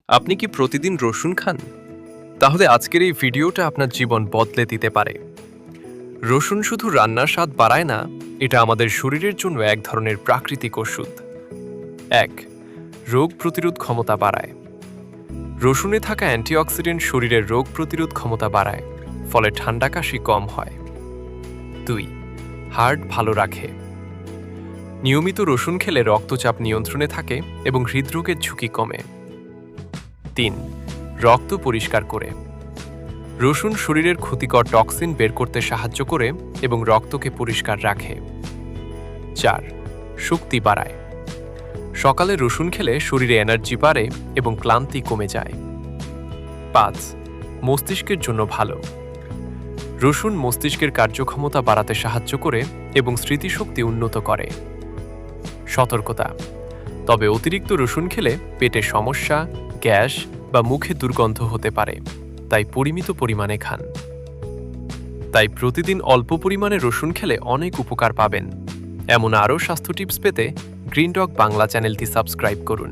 আপনি কি প্রতিদিন রসুন খান? তাহলে আজকের এই ভিডিওটা আপনার জীবন বদলে দিতে পারে। রসুন শুধু রান্নার স্বাদ বাড়ায় না, এটা আমাদের শরীরের জন্য এক ধরনের প্রাকৃতিক ওষুধ। ১. রোগ প্রতিরোধ ক্ষমতা বাড়ায়। রসুনে থাকা অ্যান্টিঅক্সিডেন্ট শরীরের রোগ প্রতিরোধ ক্ষমতা বাড়ায়, ফলে ঠান্ডা কাশি কম হয়। ২. হার্ট ভালো রাখে। নিয়মিত রসুন খেলে রক্তচাপ নিয়ন্ত্রণে থাকে এবং হৃদরোগের ঝুঁকি কমে। ৩. রক্ত পরিষ্কার করে। রসুন শরীরের ক্ষতিকর টক্সিন বের করতে সাহায্য করে এবং রক্তকে পরিষ্কার রাখে। ৪. শক্তি বাড়ায়। সকালে রসুন খেলে শরীরে এনার্জি বাড়ে এবং ক্লান্তি কমে যায়। ৫. মস্তিষ্কের জন্য ভালো। রসুন মস্তিষ্কের কার্যক্ষমতা বাড়াতে সাহায্য করে এবং স্মৃতিশক্তি উন্নত করে। সতর্কতা: তবে অতিরিক্ত রসুন খেলে পেটে সমস্যা, গ্যাস বা মুখে দুর্গন্ধ হতে পারে, তাই পরিমিত পরিমাণে খান। তাই প্রতিদিন অল্প পরিমাণে রসুন খেলে অনেক উপকার পাবেন। এমন আরও স্বাস্থ্য টিপস পেতে গ্রিন ডগ বাংলা চ্যানেলটি সাবস্ক্রাইব করুন।